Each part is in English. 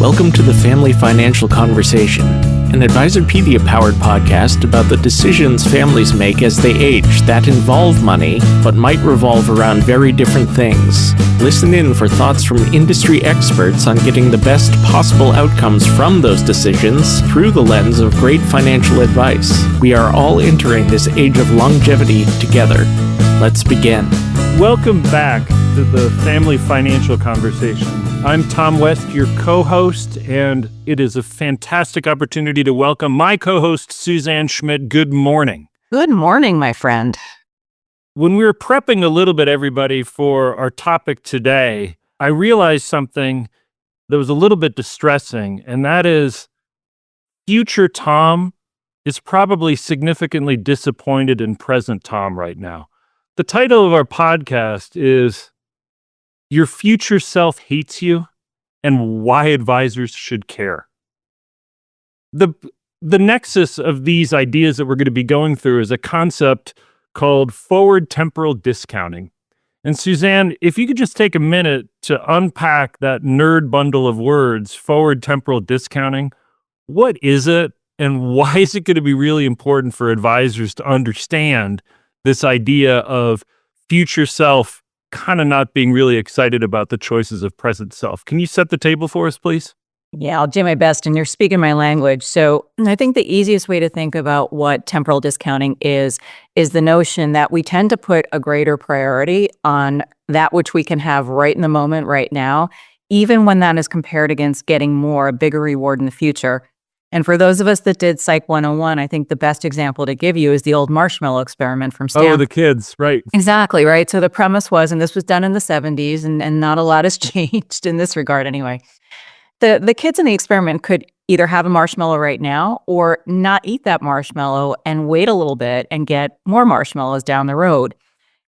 Welcome to the Family Financial Conversation, an Advisorpedia-powered podcast about the decisions families make as they age that involve money, but might revolve around very different things. Listen in for thoughts from industry experts on getting the best possible outcomes from those decisions through the lens of great financial advice. We are all entering this age of longevity together. Let's begin. Welcome back to the Family Financial Conversation. I'm Tom West, your co-host, and it is a fantastic opportunity to welcome my co-host, Suzanne Schmitt. Good morning. Good morning, my friend. When we were prepping a little bit, everybody, for our topic today, I realized something that was a little bit distressing, and that is future Tom is probably significantly disappointed in present Tom right now. The title of our podcast is Your Future Self Hates You and Why Advisors Should Care. The nexus of these ideas that we're going to be going through is a concept called forward temporal discounting. And Suzanne, if you could just take a minute to unpack that nerd bundle of words, forward temporal discounting, what is it and why is it going to be really important for advisors to understand this idea of future self kind of not being really excited about the choices of present self? Can you set the table for us, please? Yeah, I'll do my best, and you're speaking my language. So I think the easiest way to think about what temporal discounting is the notion that we tend to put a greater priority on that which we can have right in the moment, right now, even when that is compared against getting more, a bigger reward in the future. And for those of us that did Psych 101, I think the best example to give you is the old marshmallow experiment from Stanford. Oh, the kids, right. Exactly, right? So the premise was, and this was done in the 70s, and not a lot has changed in this regard anyway. The kids in the experiment could either have a marshmallow right now or not eat that marshmallow and wait a little bit and get more marshmallows down the road.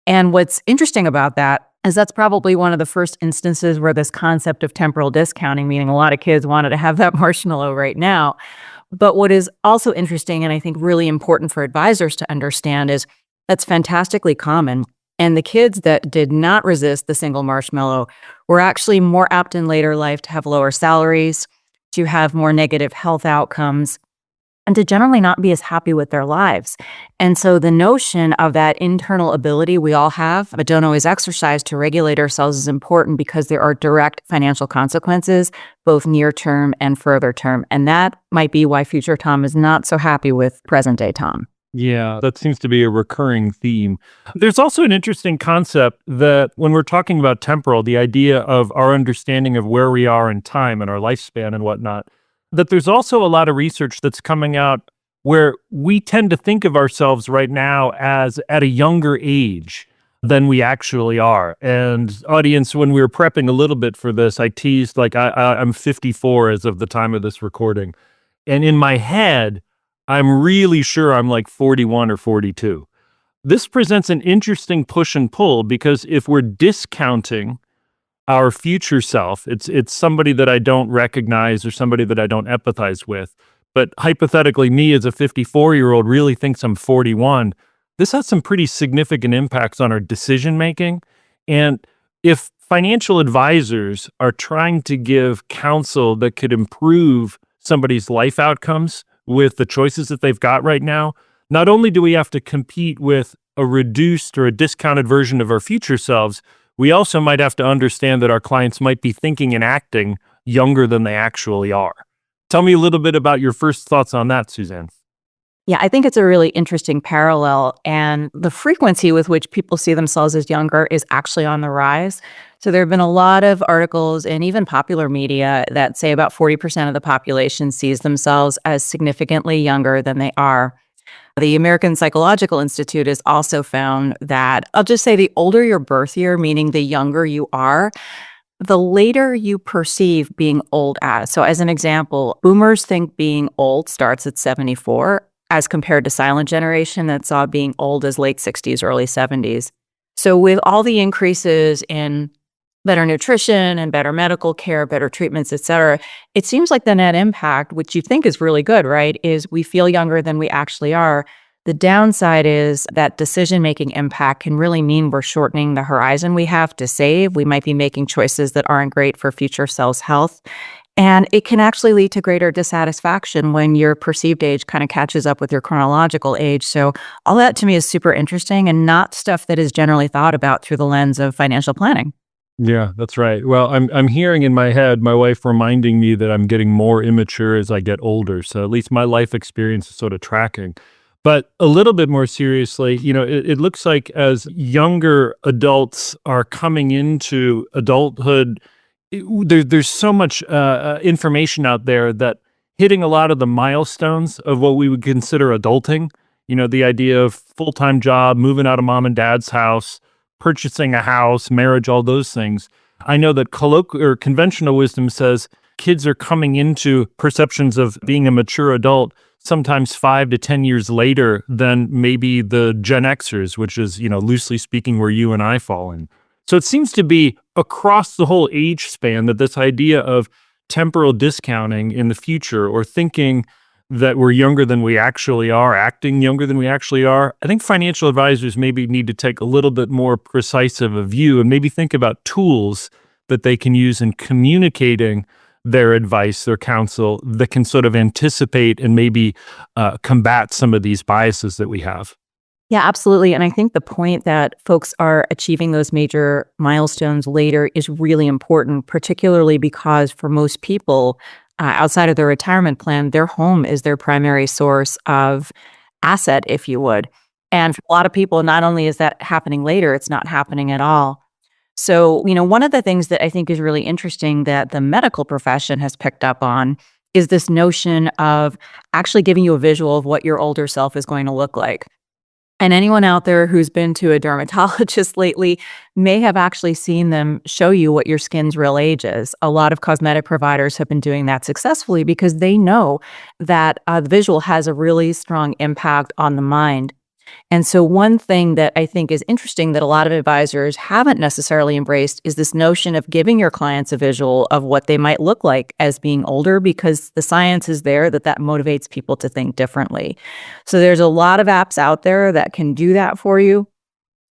And what's interesting about that is that's probably one of the first instances where this concept of temporal discounting, meaning a lot of kids wanted to have that marshmallow right now. But what is also interesting, and I think really important for advisors to understand, is that's fantastically common. And the kids that did not resist the single marshmallow were actually more apt in later life to have lower salaries, to have more negative health outcomes, and to generally not be as happy with their lives. And so the notion of that internal ability we all have, but don't always exercise to regulate ourselves is important because there are direct financial consequences, both near term and further term. And that might be why future Tom is not so happy with present day Tom. Yeah, that seems to be a recurring theme. There's also an interesting concept that when we're talking about temporal, the idea of our understanding of where we are in time and our lifespan and whatnot, that there's also a lot of research that's coming out where we tend to think of ourselves right now as at a younger age than we actually are. And audience, when we were prepping a little bit for this, I teased like I'm 54 as of the time of this recording. And in my head, I'm really sure I'm like 41 or 42. This presents an interesting push and pull because if we're discounting our future self, it's somebody that I don't recognize or somebody that I don't empathize with. But hypothetically, me as a 54-year-old really thinks I'm 41. This has some pretty significant impacts on our decision making. And if financial advisors are trying to give counsel that could improve somebody's life outcomes with the choices that they've got right now, not only do we have to compete with a reduced or a discounted version of our future selves, we also might have to understand that our clients might be thinking and acting younger than they actually are. Tell me a little bit about your first thoughts on that, Suzanne. Yeah, I think it's a really interesting parallel, and the frequency with which people see themselves as younger is actually on the rise. So there have been a lot of articles and even popular media that say about 40% of the population sees themselves as significantly younger than they are. The American Psychological Institute has also found that, I'll just say the older your birth year, meaning the younger you are, the later you perceive being old as. So as an example, boomers think being old starts at 74 as compared to silent generation that saw being old as late 60s, early 70s. So with all the increases in better nutrition and better medical care, better treatments, et cetera, it seems like the net impact, which you think is really good, right, is we feel younger than we actually are. The downside is that decision-making impact can really mean we're shortening the horizon we have to save. We might be making choices that aren't great for future selves' health. And it can actually lead to greater dissatisfaction when your perceived age kind of catches up with your chronological age. So all that to me is super interesting and not stuff that is generally thought about through the lens of financial planning. Yeah, that's right. Well, I'm hearing in my head my wife reminding me that I'm getting more immature as I get older. So at least my life experience is sort of tracking. But a little bit more seriously, it looks like as younger adults are coming into adulthood, there's so much information out there that hitting a lot of the milestones of what we would consider adulting, the idea of full-time job, moving out of mom and dad's house, purchasing a house, marriage, all those things. I know that colloquial or conventional wisdom says kids are coming into perceptions of being a mature adult sometimes 5 to 10 years later than maybe the Gen Xers, which is, loosely speaking, where you and I fall in. So it seems to be across the whole age span that this idea of temporal discounting in the future, or thinking that we're younger than we actually are, acting younger than we actually are, I think financial advisors maybe need to take a little bit more precise of a view and maybe think about tools that they can use in communicating their advice, their counsel, that can sort of anticipate and maybe combat some of these biases that we have. Yeah, absolutely. And I think the point that folks are achieving those major milestones later is really important, particularly because for most people outside of their retirement plan, their home is their primary source of asset, if you would. And for a lot of people, not only is that happening later, it's not happening at all. So, one of the things that I think is really interesting that the medical profession has picked up on is this notion of actually giving you a visual of what your older self is going to look like. And anyone out there who's been to a dermatologist lately may have actually seen them show you what your skin's real age is. A lot of cosmetic providers have been doing that successfully because they know that the visual has a really strong impact on the mind. And so one thing that I think is interesting that a lot of advisors haven't necessarily embraced is this notion of giving your clients a visual of what they might look like as being older, because the science is there that motivates people to think differently. So there's a lot of apps out there that can do that for you.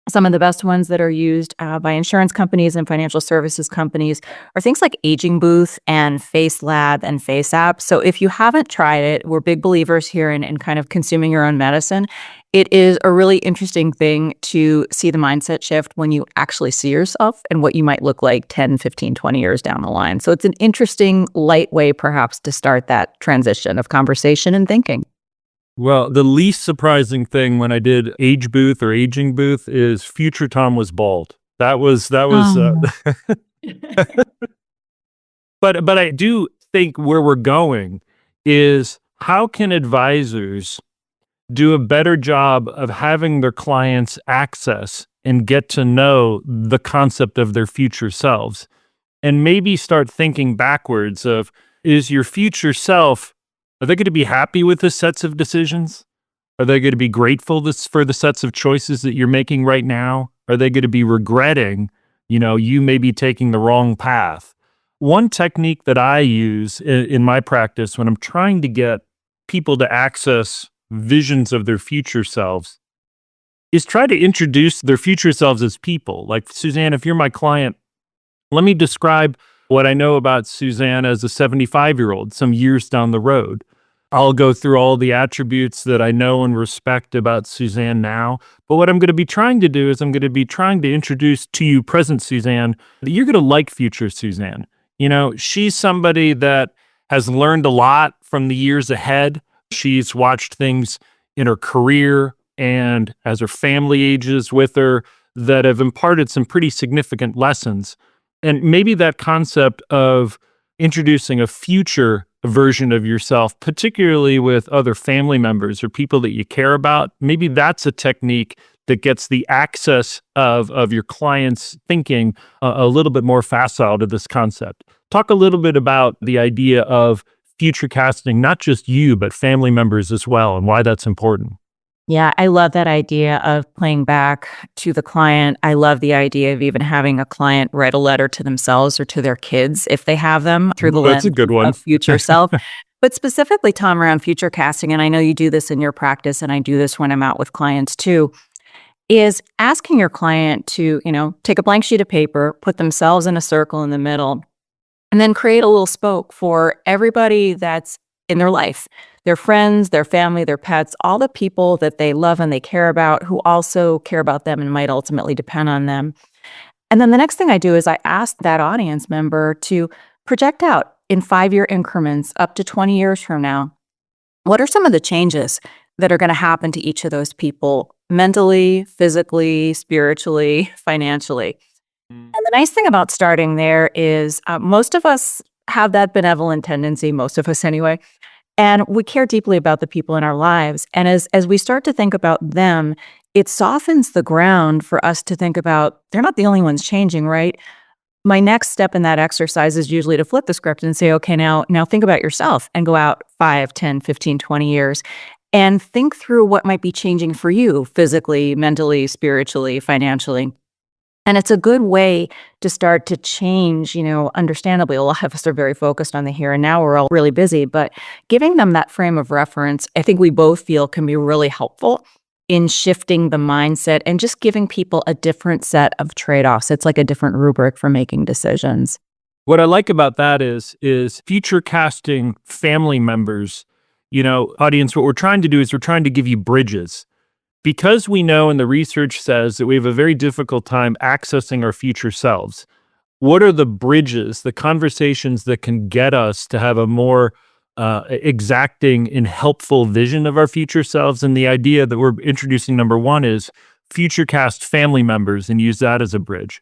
Some of the best ones that are used by insurance companies and financial services companies are things like Aging Booth and Face Lab and Face App. So if you haven't tried it, we're big believers here in kind of consuming your own medicine. It is a really interesting thing to see the mindset shift when you actually see yourself and what you might look like 10, 15, 20 years down the line. So it's an interesting, light way perhaps to start that transition of conversation and thinking. Well, the least surprising thing when I did Age Booth or Aging Booth is Future Tom was bald. That was Oh. but I do think where we're going is, how can advisors do a better job of having their clients access and get to know the concept of their future selves, and maybe start thinking backwards of, is your future self, are they going to be happy with the sets of decisions? Are they going to be grateful for the sets of choices that you're making right now? Are they going to be regretting, you may be taking the wrong path? One technique that I use in my practice when I'm trying to get people to access visions of their future selves is try to introduce their future selves as people. Like, Suzanne, if you're my client, let me describe what I know about Suzanne as a 75-year-old some years down the road. I'll go through all the attributes that I know and respect about Suzanne now. But what I'm going to be trying to do is I'm going to be trying to introduce to you present Suzanne that you're going to like future Suzanne. She's somebody that has learned a lot from the years ahead. She's watched things in her career and as her family ages with her that have imparted some pretty significant lessons. And maybe that concept of introducing a future version of yourself, particularly with other family members or people that you care about, maybe that's a technique that gets the access of your client's thinking a little bit more facile to this concept. Talk a little bit about the idea of future casting, not just you, but family members as well, and why that's important. Yeah, I love that idea of playing back to the client. I love the idea of even having a client write a letter to themselves or to their kids if they have them through the That's lens a good one. of future self. But specifically, Tom, around future casting, and I know you do this in your practice, and I do this when I'm out with clients too, is asking your client to, take a blank sheet of paper, put themselves in a circle in the middle, And then create a little spoke for everybody that's in their life, their friends, their family, their pets, all the people that they love and they care about, who also care about them and might ultimately depend on them. And then the next thing I do is I ask that audience member to project out in 5-year increments up to 20 years from now. What are some of the changes that are going to happen to each of those people mentally, physically, spiritually, financially? And the nice thing about starting there is most of us have that benevolent tendency, most of us anyway, and we care deeply about the people in our lives. And as we start to think about them, it softens the ground for us to think about they're not the only ones changing, right? My next step in that exercise is usually to flip the script and say, okay, now think about yourself and go out 5, 10, 15, 20 years and think through what might be changing for you physically, mentally, spiritually, financially. And it's a good way to start to change, understandably, a lot of us are very focused on the here and now. We're all really busy, but giving them that frame of reference, I think we both feel can be really helpful in shifting the mindset and just giving people a different set of trade-offs. It's like a different rubric for making decisions. What I like about that is future casting family members, audience, what we're trying to do is we're trying to give you bridges. Because we know and the research says that we have a very difficult time accessing our future selves, what are the bridges, the conversations that can get us to have a more exacting and helpful vision of our future selves? And the idea that we're introducing, number one, is futurecast family members and use that as a bridge.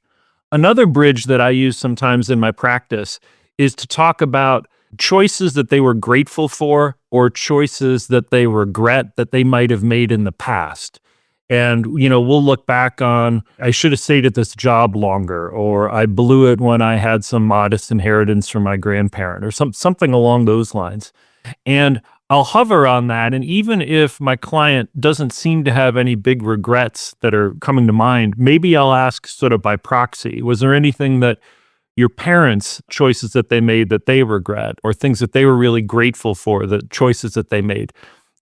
Another bridge that I use sometimes in my practice is to talk about choices that they were grateful for or choices that they regret that they might have made in the past. And, we'll look back on, I should have stayed at this job longer, or I blew it when I had some modest inheritance from my grandparent, or something along those lines. And I'll hover on that. And even if my client doesn't seem to have any big regrets that are coming to mind, maybe I'll ask sort of by proxy, was there anything that your parents' choices that they made that they regret, or things that they were really grateful for, the choices that they made?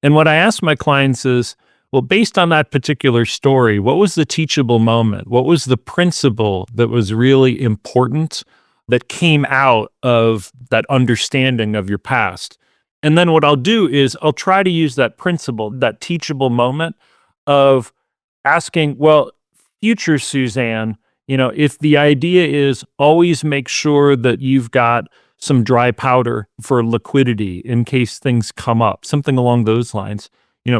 And what I ask my clients is, well, based on that particular story, what was the teachable moment? What was the principle that was really important that came out of that understanding of your past? And then what I'll do is I'll try to use that principle, that teachable moment of asking, well, future Suzanne, if the idea is always make sure that you've got some dry powder for liquidity in case things come up, something along those lines,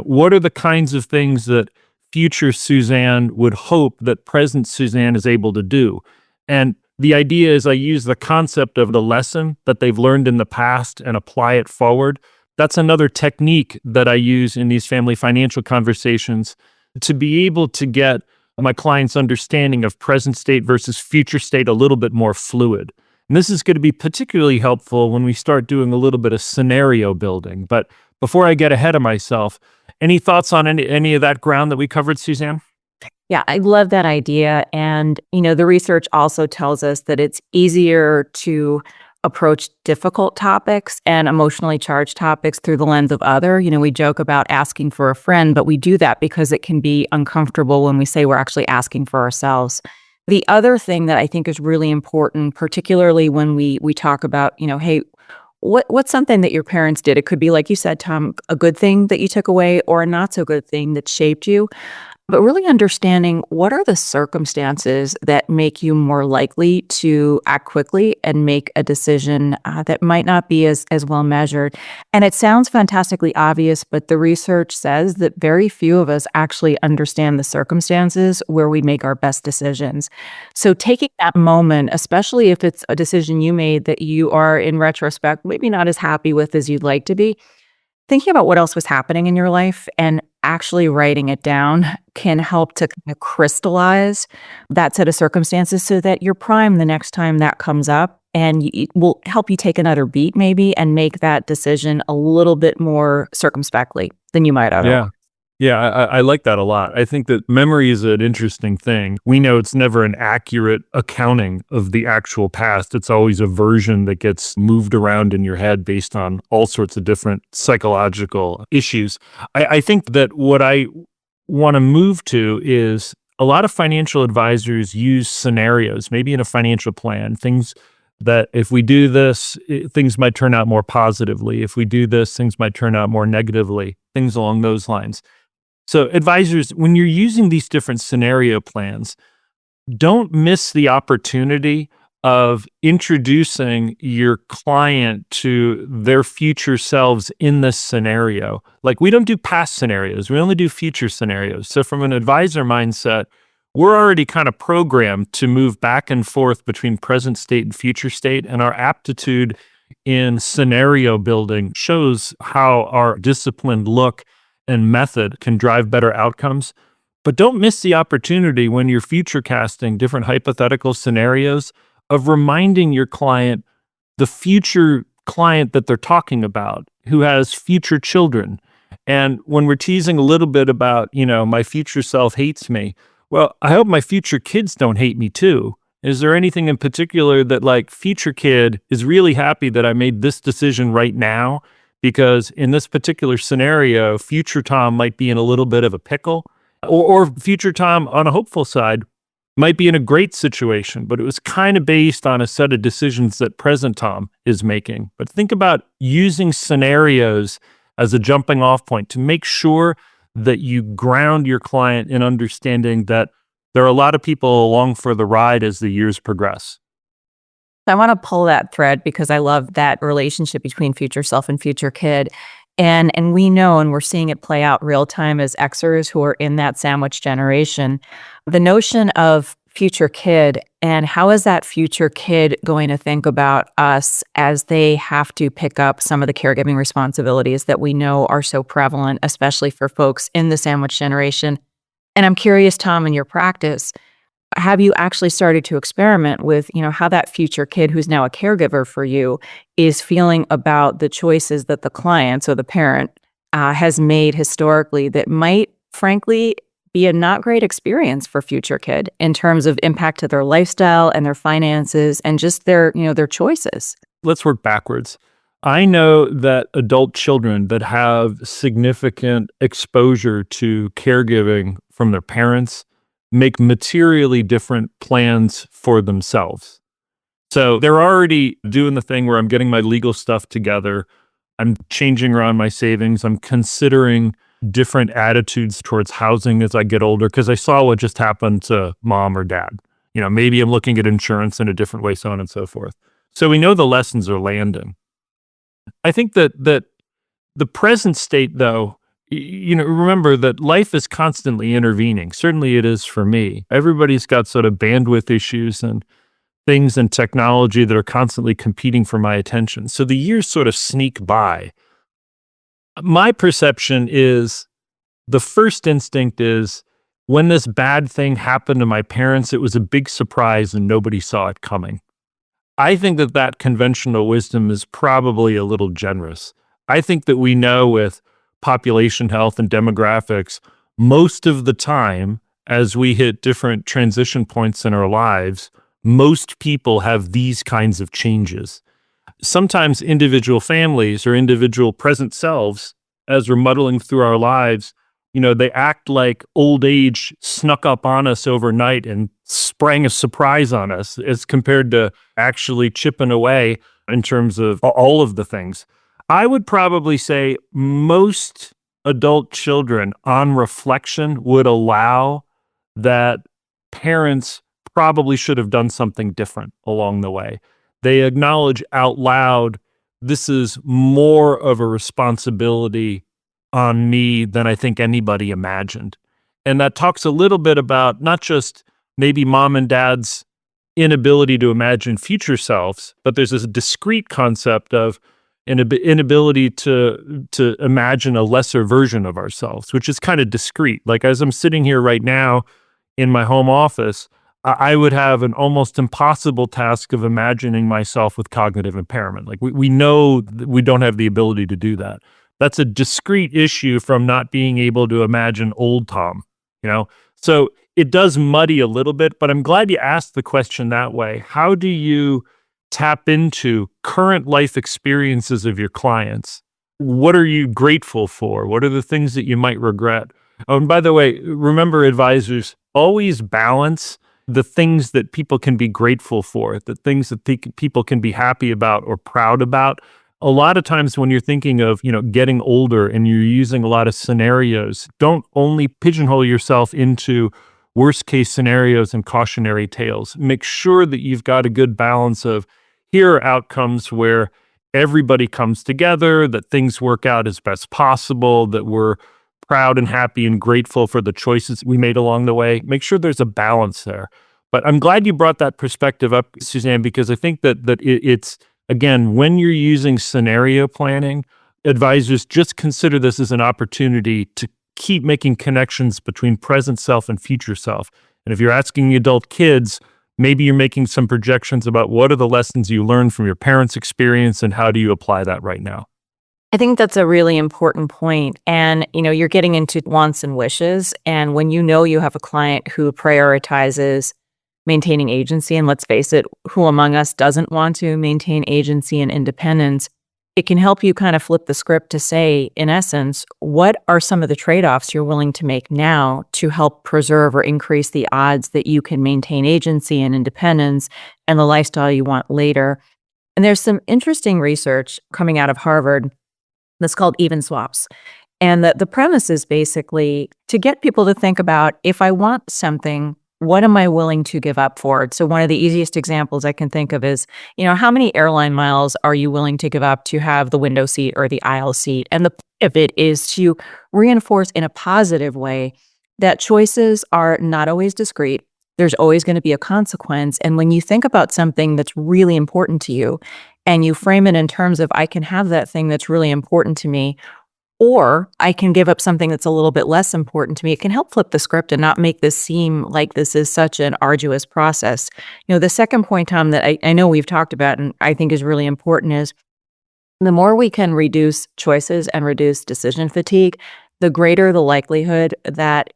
what are the kinds of things that future Suzanne would hope that present Suzanne is able to do? And the idea is I use the concept of the lesson that they've learned in the past and apply it forward. That's another technique that I use in these family financial conversations to be able to get my client's understanding of present state versus future state a little bit more fluid. And this is going to be particularly helpful when we start doing a little bit of scenario building. But before I get ahead of myself, any thoughts on any of that ground that we covered, Suzanne? Yeah, I love that idea. And, the research also tells us that it's easier to approach difficult topics and emotionally charged topics through the lens of other. We joke about asking for a friend, but we do that because it can be uncomfortable when we say we're actually asking for ourselves. The other thing that I think is really important, particularly when we talk about, hey, what's something that your parents did? It could be, like you said, Tom, a good thing that you took away or a not so good thing that shaped you. But really understanding what are the circumstances that make you more likely to act quickly and make a decision that might not be as well measured. And it sounds fantastically obvious, but the research says that very few of us actually understand the circumstances where we make our best decisions. So taking that moment, especially if it's a decision you made that you are in retrospect maybe not as happy with as you'd like to be, thinking about what else was happening in your life and actually writing it down can help to kind of crystallize that set of circumstances so that you're primed the next time that comes up, and it will help you take another beat maybe and make that decision a little bit more circumspectly than you might otherwise. Yeah, I like that a lot. I think that memory is an interesting thing. We know it's never an accurate accounting of the actual past. It's always a version that gets moved around in your head based on all sorts of different psychological issues. I think that what I want to move to is a lot of financial advisors use scenarios, maybe in a financial plan, things that if we do this, things might turn out more positively. If we do this, things might turn out more negatively, things along those lines. So advisors, when you're using these different scenario plans, don't miss the opportunity of introducing your client to their future selves in this scenario. Like, we don't do past scenarios, we only do future scenarios. So from an advisor mindset, we're already kind of programmed to move back and forth between present state and future state, and our aptitude in scenario building shows how our disciplined look and method can drive better outcomes. But don't miss the opportunity when you're future casting different hypothetical scenarios of reminding your client the future client that they're talking about who has future children. And when we're teasing a little bit about, my future self hates me, well, I hope my future kids don't hate me too. Is there anything in particular that, like, future kid is really happy that I made this decision right now? Because in this particular scenario, future Tom might be in a little bit of a pickle, or future Tom, on a hopeful side, might be in a great situation, but it was kind of based on a set of decisions that present Tom is making. But think about using scenarios as a jumping off point to make sure that you ground your client in understanding that there are a lot of people along for the ride as the years progress. I want to pull that thread because I love that relationship between future self and future kid. And we know, and we're seeing it play out real time as Xers who are in that sandwich generation, the notion of future kid and how is that future kid going to think about us as they have to pick up some of the caregiving responsibilities that we know are so prevalent, especially for folks in the sandwich generation. And I'm curious, Tom, in your practice, have you actually started to experiment with, how that future kid who's now a caregiver for you is feeling about the choices that the client, so the parent, has made historically that might, frankly, be a not great experience for future kid in terms of impact to their lifestyle and their finances and just their choices? Let's work backwards. I know that adult children that have significant exposure to caregiving from their parents make materially different plans for themselves. So they're already doing the thing where I'm getting my legal stuff together. I'm changing around my savings. I'm considering different attitudes towards housing as I get older because I saw what just happened to mom or dad. Maybe I'm looking at insurance in a different way, so on and so forth. So we know the lessons are landing. I think that the present state, though, remember that life is constantly intervening. Certainly it is for me. Everybody's got sort of bandwidth issues and things in technology that are constantly competing for my attention. So the years sort of sneak by. My perception is the first instinct is when this bad thing happened to my parents, it was a big surprise and nobody saw it coming. I think that conventional wisdom is probably a little generous. I think that we know with population health and demographics, most of the time, as we hit different transition points in our lives, most people have these kinds of changes. Sometimes individual families or individual present selves, as we're muddling through our lives, they act like old age snuck up on us overnight and sprang a surprise on us as compared to actually chipping away in terms of all of the things. I would probably say most adult children on reflection would allow that parents probably should have done something different along the way. They acknowledge out loud, this is more of a responsibility on me than I think anybody imagined. And that talks a little bit about not just maybe mom and dad's inability to imagine future selves, but there's this discrete concept of an inability to imagine a lesser version of ourselves, which is kind of discrete. Like, as I'm sitting here right now in my home office, I would have an almost impossible task of imagining myself with cognitive impairment. Like, we know that we don't have the ability to do that. That's a discrete issue from not being able to imagine old Tom, So it does muddy a little bit, but I'm glad you asked the question that way. How do you tap into current life experiences of your clients? What are you grateful for? What are the things that you might regret? Oh, and by the way, remember, advisors, always balance the things that people can be grateful for, the things that people can be happy about or proud about. A lot of times when you're thinking of, getting older and you're using a lot of scenarios, don't only pigeonhole yourself into worst case scenarios and cautionary tales. Make sure that you've got a good balance of, here are outcomes where everybody comes together, that things work out as best possible, that we're proud and happy and grateful for the choices we made along the way. Make sure there's a balance there. But I'm glad you brought that perspective up, Suzanne, because I think that it's, again, when you're using scenario planning, advisors just consider this as an opportunity to keep making connections between present self and future self. And if you're asking adult kids, maybe you're making some projections about what are the lessons you learned from your parents' experience and how do you apply that right now? I think that's a really important point. And, you're getting into wants and wishes. And when you have a client who prioritizes maintaining agency, and let's face it, who among us doesn't want to maintain agency and independence, it can help you kind of flip the script to say, in essence, what are some of the trade-offs you're willing to make now to help preserve or increase the odds that you can maintain agency and independence and the lifestyle you want later? And there's some interesting research coming out of Harvard that's called even swaps. And the premise is basically to get people to think about, if I want something, what am I willing to give up for it? So one of the easiest examples I can think of is, how many airline miles are you willing to give up to have the window seat or the aisle seat? And the point of it is to reinforce in a positive way that choices are not always discrete. There's always going to be a consequence. And when you think about something that's really important to you and you frame it in terms of, I can have that thing that's really important to me, or I can give up something that's a little bit less important to me, it can help flip the script and not make this seem like this is such an arduous process. The second point, Tom, that I know we've talked about and I think is really important is the more we can reduce choices and reduce decision fatigue, the greater the likelihood that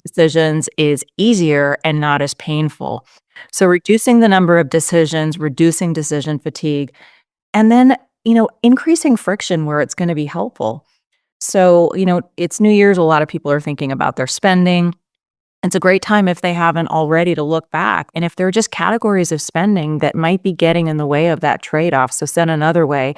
decisions is easier and not as painful. So reducing the number of decisions, reducing decision fatigue, and then, increasing friction where it's going to be helpful. So, it's New Year's. A lot of people are thinking about their spending. It's a great time if they haven't already to look back. And if there are just categories of spending that might be getting in the way of that trade-off. So said another way,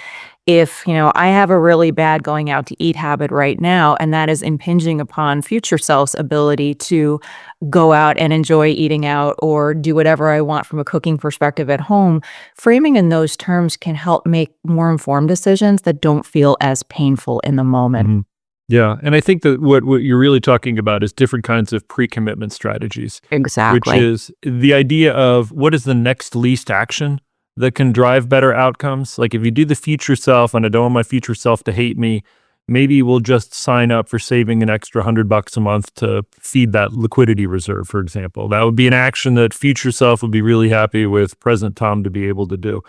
if, I have a really bad going out to eat habit right now, and that is impinging upon future self's ability to go out and enjoy eating out or do whatever I want from a cooking perspective at home, framing in those terms can help make more informed decisions that don't feel as painful in the moment. Mm-hmm. Yeah. And I think that what you're really talking about is different kinds of pre-commitment strategies. Exactly. Which is the idea of what is the next least action that can drive better outcomes. Like if you do the future self and I don't want my future self to hate me, maybe we'll just sign up for saving an extra $100 a month to feed that liquidity reserve, for example. That would be an action that future self would be really happy with present Tom to be able to do.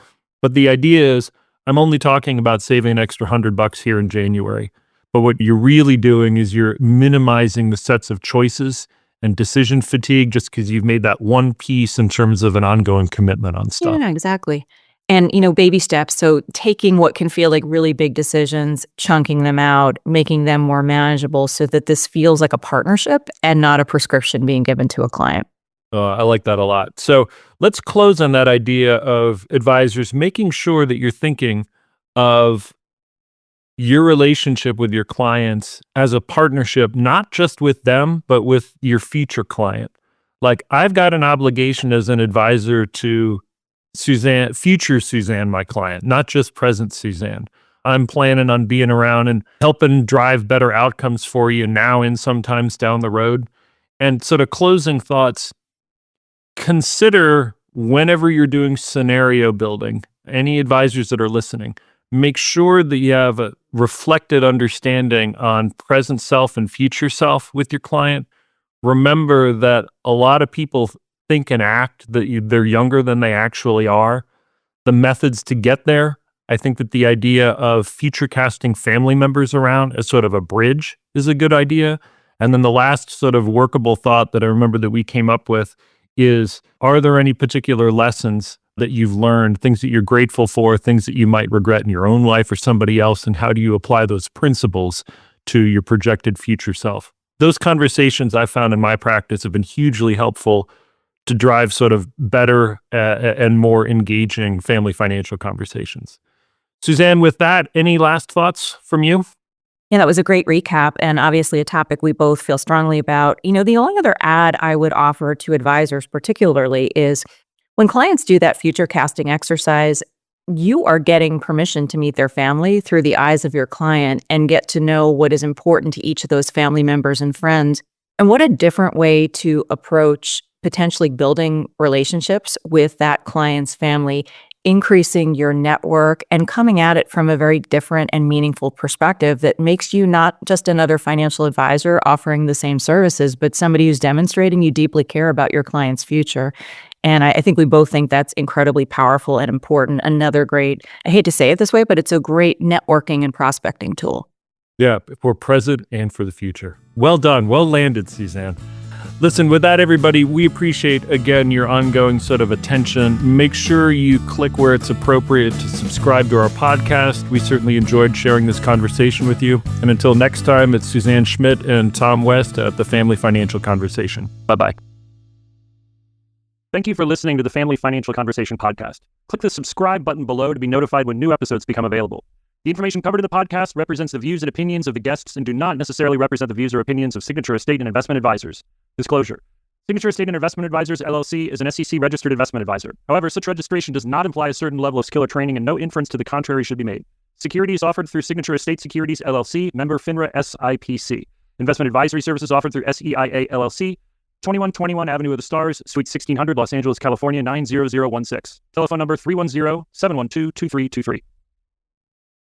But the idea is I'm only talking about saving an extra $100 here in January. But what you're really doing is you're minimizing the sets of choices and decision fatigue just because you've made that one piece in terms of an ongoing commitment on stuff. Yeah, exactly. And, baby steps. So taking what can feel like really big decisions, chunking them out, making them more manageable so that this feels like a partnership and not a prescription being given to a client. I like that a lot. So let's close on that idea of advisors making sure that you're thinking of your relationship with your clients as a partnership, not just with them, but with your future client. Like I've got an obligation as an advisor to Suzanne, future Suzanne, my client, not just present Suzanne. I'm planning on being around and helping drive better outcomes for you now and sometimes down the road. And sort of closing thoughts, consider whenever you're doing scenario building, any advisors that are listening, make sure that you have a reflected understanding on present self and future self with your client. Remember that a lot of people think and act that they're younger than they actually are. The methods to get there, I think that the idea of future casting family members around as sort of a bridge is a good idea. And then the last sort of workable thought that I remember that we came up with is, are there any particular lessons that you've learned, things that you're grateful for, things that you might regret in your own life or somebody else, and how do you apply those principles to your projected future self? Those conversations I found in my practice have been hugely helpful to drive sort of better and more engaging family financial conversations. Suzanne, with that, any last thoughts from you? Yeah, that was a great recap, and obviously a topic we both feel strongly about. The only other add I would offer to advisors particularly is when clients do that future casting exercise, you are getting permission to meet their family through the eyes of your client and get to know what is important to each of those family members and friends. And what a different way to approach potentially building relationships with that client's family, increasing your network and coming at it from a very different and meaningful perspective that makes you not just another financial advisor offering the same services, but somebody who's demonstrating you deeply care about your client's future. And I think we both think that's incredibly powerful and important. Another great, I hate to say it this way, but it's a great networking and prospecting tool. Yeah, for present and for the future. Well done. Well landed, Suzanne. Listen, with that, everybody, we appreciate, again, your ongoing sort of attention. Make sure you click where it's appropriate to subscribe to our podcast. We certainly enjoyed sharing this conversation with you. And until next time, it's Suzanne Schmitt and Tom West at the Family Financial Conversation. Bye-bye. Thank you for listening to the Family Financial Conversation podcast. Click the subscribe button below to be notified when new episodes become available. The information covered in the podcast represents the views and opinions of the guests and do not necessarily represent the views or opinions of Signature Estate and Investment Advisors. Disclosure. Signature Estate and Investment Advisors, LLC is an SEC-registered investment advisor. However, such registration does not imply a certain level of skill or training, and no inference to the contrary should be made. Securities offered through Signature Estate Securities, LLC, member FINRA SIPC. Investment advisory services offered through SEIA, LLC, 2121 Avenue of the Stars, Suite 1600, Los Angeles, California, 90016. Telephone number 310-712-2323.